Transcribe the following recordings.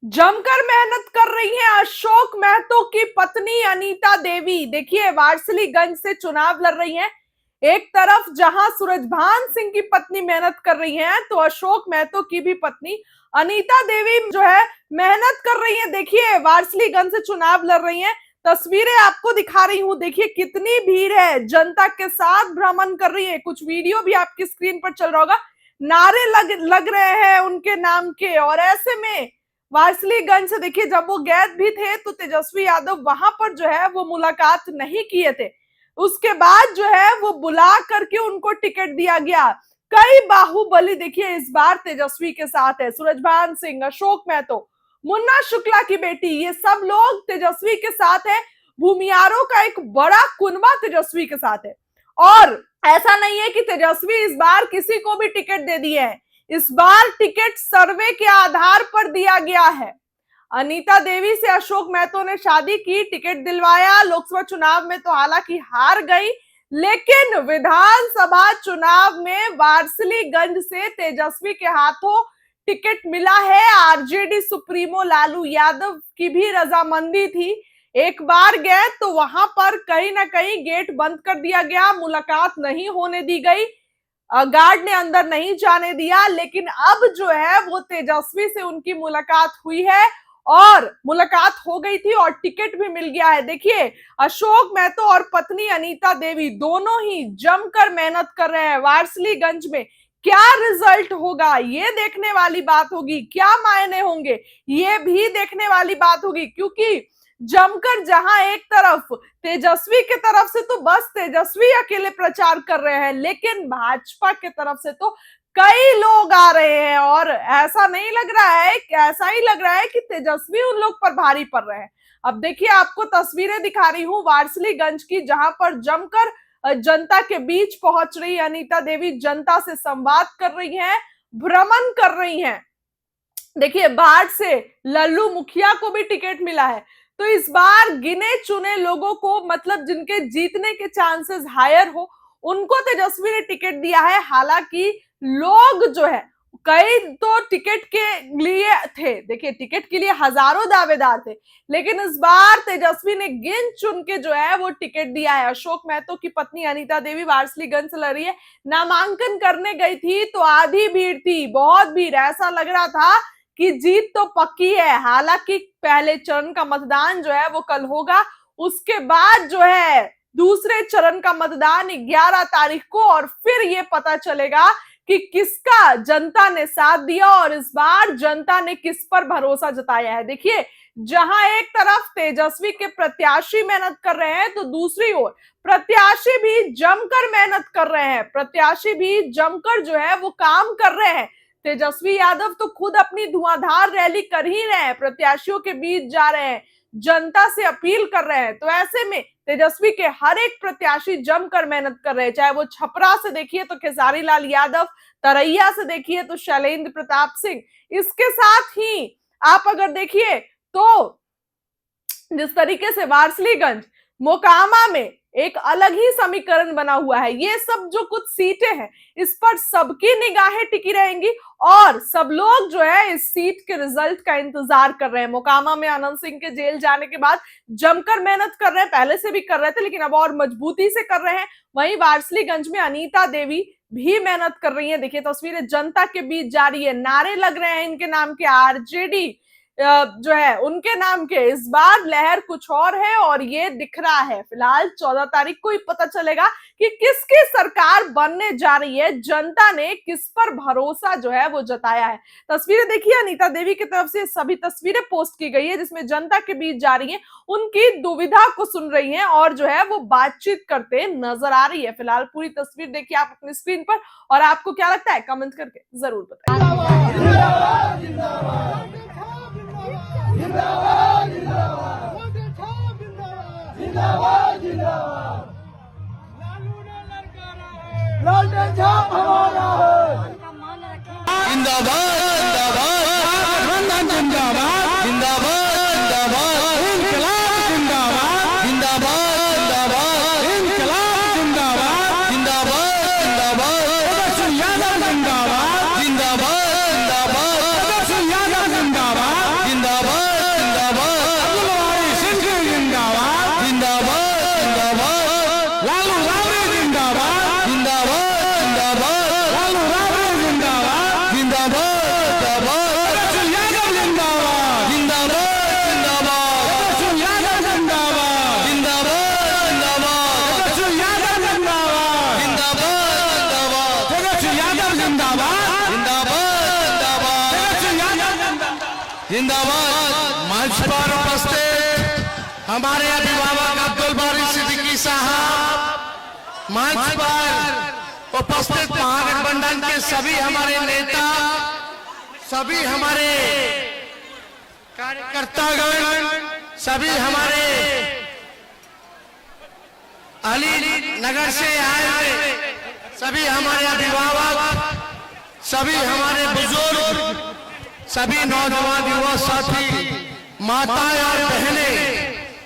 जमकर मेहनत कर रही हैं अशोक महतो की पत्नी अनीता देवी। देखिए, वारसिलीगंज से चुनाव लड़ रही हैं। एक तरफ जहां सूरजभान सिंह की पत्नी मेहनत कर रही हैं, तो अशोक महतो की भी पत्नी अनीता देवी जो है मेहनत कर रही है। देखिए, वारसिलीगंज से चुनाव लड़ रही हैं। तस्वीरें आपको दिखा रही हूं। देखिए कितनी भीड़ है, जनता के साथ भ्रमण कर रही है। कुछ वीडियो भी आपकी स्क्रीन पर चल रहा होगा। नारे लग रहे हैं उनके नाम के। और ऐसे में वारसिलीगंज से देखिए, जब वो गए भी थे तो तेजस्वी यादव वहां पर जो है वो मुलाकात नहीं किए थे। उसके बाद जो है वो बुला करके उनको टिकट दिया गया। कई बाहुबली देखिए इस बार तेजस्वी के साथ है। सूरजभान सिंह, अशोक महतो, मुन्ना शुक्ला की बेटी, ये सब लोग तेजस्वी के साथ है। भूमियारों का एक बड़ा कुनबा तेजस्वी के साथ है। और ऐसा नहीं है कि तेजस्वी इस बार किसी को भी टिकट दे दिए है। इस बार टिकट सर्वे के आधार पर दिया गया है। अनीता देवी से अशोक महतो ने शादी की, टिकट दिलवाया। लोकसभा चुनाव में तो हालांकि हार गई, लेकिन विधानसभा चुनाव में वारसिलीगंज से तेजस्वी के हाथों टिकट मिला है। आरजेडी सुप्रीमो लालू यादव की भी रजामंदी थी। एक बार गए तो वहां पर कहीं ना कहीं गेट बंद कर दिया गया, मुलाकात नहीं होने दी गई, गार्ड ने अंदर नहीं जाने दिया। लेकिन अब जो है वो तेजस्वी से उनकी मुलाकात हुई है और मुलाकात हो गई थी और टिकट भी मिल गया है। देखिए, अशोक महतो और पत्नी अनीता देवी दोनों ही जमकर मेहनत कर रहे हैं। वारसिलीगंज में क्या रिजल्ट होगा ये देखने वाली बात होगी, क्या मायने होंगे ये भी देखने वाली बात होगी। क्योंकि जमकर जहां एक तरफ तेजस्वी के तरफ से तो बस तेजस्वी अकेले प्रचार कर रहे हैं, लेकिन भाजपा के तरफ से तो कई लोग आ रहे हैं। और ऐसा नहीं लग रहा है, ऐसा ही लग रहा है कि तेजस्वी उन लोग पर भारी पड़ रहे हैं। अब देखिए, आपको तस्वीरें दिखा रही हूं वारसिलीगंज की, जहां पर जमकर जनता के बीच पहुंच रही अनीता देवी, जनता से संवाद कर रही हैं, भ्रमण कर रही हैं। देखिए, बाढ़ से लल्लू मुखिया को भी टिकट मिला है। तो इस बार गिने चुने लोगों को, मतलब जिनके जीतने के चांसेस हायर हो, उनको तेजस्वी ने टिकट दिया है। हालांकि लोग जो है कई तो टिकट के लिए थे, देखिए टिकट के लिए हजारों दावेदार थे, लेकिन इस बार तेजस्वी ने गिन चुन के जो है वो टिकट दिया है। अशोक महतो की पत्नी अनीता देवी वारसिलीगंज से लड़ रही है। नामांकन करने गई थी तो आधी भीड़ थी, बहुत भीड़, ऐसा लग रहा था कि जीत तो पक्की है। हालांकि पहले चरण का मतदान जो है वो कल होगा, उसके बाद जो है दूसरे चरण का मतदान 11 तारीख को, और फिर ये पता चलेगा कि किसका जनता ने साथ दिया और इस बार जनता ने किस पर भरोसा जताया है। देखिए, जहां एक तरफ तेजस्वी के प्रत्याशी मेहनत कर रहे हैं, तो दूसरी ओर प्रत्याशी भी जमकर मेहनत कर रहे हैं, प्रत्याशी भी जमकर जो है वो काम कर रहे हैं। तेजस्वी यादव तो खुद अपनी धुआंधार रैली कर ही रहे हैं, प्रत्याशियों के बीच जा रहे हैं, जनता से अपील कर रहे हैं। तो ऐसे में तेजस्वी के हर एक प्रत्याशी जमकर मेहनत कर रहे हैं, चाहे वो छपरा से देखिए तो खेसारी लाल यादव, तरैया से देखिए तो शैलेंद्र प्रताप सिंह। इसके साथ ही आप अगर देखिए तो जिस तरीके से वारसिलीगंज, मोकामा में एक अलग ही समीकरण बना हुआ है। ये सब जो कुछ सीटें हैं, इस पर सबकी निगाहें टिकी रहेंगी और सब लोग जो है इस सीट के रिजल्ट का इंतजार कर रहे हैं। मोकामा में आनंद सिंह के जेल जाने के बाद जमकर मेहनत कर रहे हैं, पहले से भी कर रहे थे लेकिन अब और मजबूती से कर रहे हैं। वहीं वारसिलीगंज में अनीता देवी भी मेहनत कर रही है। देखिए, तस्वीरें जनता के बीच जा रही है, नारे लग रहे हैं इनके नाम के, आरजेडी जो है उनके नाम के। इस बार लहर कुछ और है और ये दिख रहा है। फिलहाल 14 तारीख को ही पता चलेगा कि किसकी सरकार बनने जा रही है, जनता ने किस पर भरोसा जो है वो जताया है। तस्वीरें देखिए, अनीता देवी की तरफ से सभी तस्वीरें पोस्ट की गई है जिसमें जनता के बीच जा रही है, उनकी दुविधा को सुन रही है और जो है वो बातचीत करते नजर आ रही है। फिलहाल पूरी तस्वीर देखिए आप अपनी स्क्रीन पर, और आपको क्या लगता है कमेंट करके जरूर बताइए। जिंदाबाद जिंदाबाद जिंदाबाद जिंदाबाद। लालू ने ललकारा है, लालटेन छाप हमारा है। जिंदाबाद जिंदाबाद जिंदाबाद जिंदाबाद इनकलाब जिंदाबाद जिंदाबाद इनकलाब जिंदाबाद जिंदाबाद तेजस्वी यादव जिंदाबाद जिंदाबाद जिंदाबाद तेजस्वी यादव जिंदाबाद जिंदाबाद। जिंदाबाद। मंच पर उपस्थित हमारे अभिभावक अब्दुल बारी सिद्दीकी साहब, मंच पर उपस्थित महागठबंधन के सभी हमारे नेता, सभी हमारे कार्यकर्तागण, सभी हमारे अली नगर से आए हुए सभी हमारे अभिभावक, सभी हमारे बुजुर्ग, सभी नौजवान युवा साथी, माताएं और बहनें,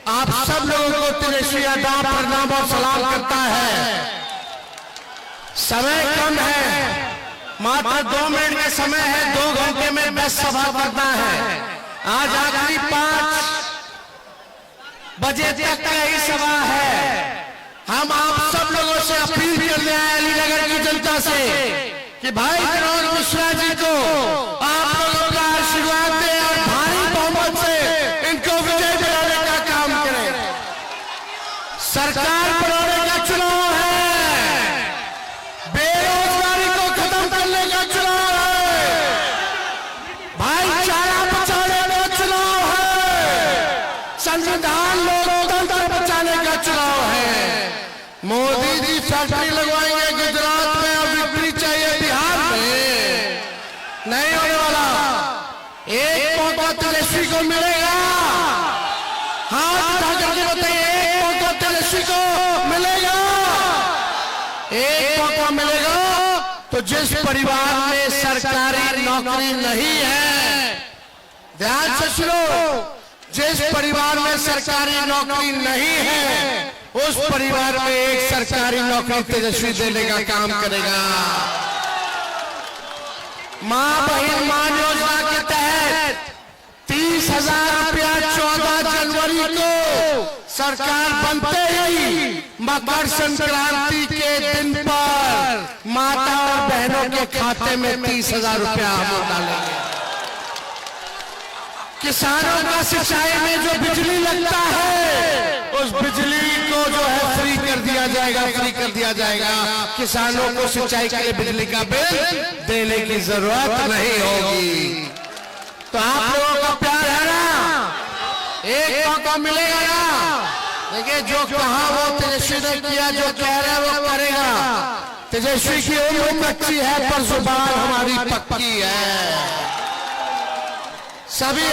आप सब लोगों को तेजस्वी आदाब, प्रणाम और सलाम करता है। समय कम है, मात्र 2 मिनट का समय है, 2 घंटे में 10 सभा करना है। आज आखिरी 5 बजे तक का ही सभा है। हम आप सब लोगों से अपील करने आए अलीनगर की जनता से कि भाई विनोद मिश्रा जी को आप लोगों का आशीर्वाद दें और भारी बहुमत से इनको विजय दिलाने का काम करें। सरकार बनाने का चुनाव है, बेरोजगारी को खत्म करने का चुनाव है, भाईचारा बचाने का चुनाव है, संविधान लोकतंत्र बचाने का चुनाव है। मोदी जी फैक्ट्री लगवाएंगे गुजरात में और विक्ट्री चाहिए बिहार में, नहीं होने वाला। एक मौका तेजस्वी को मिलेगा, हाथ उठा करके बताइए, एक मौका तेजस्वी को मिलेगा, एक मौका मिलेगा। तो जिस परिवार में सरकारी नौकरी नहीं है, ध्यान से सुनो, जिस परिवार में सरकारी नौकरी नहीं है उस परिवार में एक सरकारी नौकरी तेजस्वी देने का काम करेगा। मां बहन मान योजना के तहत 30,000 रुपया 14 जनवरी को सरकार बनते ही मकर संक्रांति के दिन पर माता और बहनों के खाते में 30,000 रुपया हम डालेंगे। किसानों का सिंचाई में जो बिजली लगता है उस बिजली को जो है फ्री कर दिया जाएगा, फ्री कर दिया जाएगा। किसानों को सिंचाई के लिए बिजली का बिल देने की जरूरत नहीं होगी। तो आप लोगों का प्यार है ना, एक मौका मिलेगा ना। देखिए जो कहा वो तेजस्वी ने किया, जो कह रहे वो करेगा। तेजस्वी की उम्र कच्ची है पर जुबान हमारी पक्की है। सभी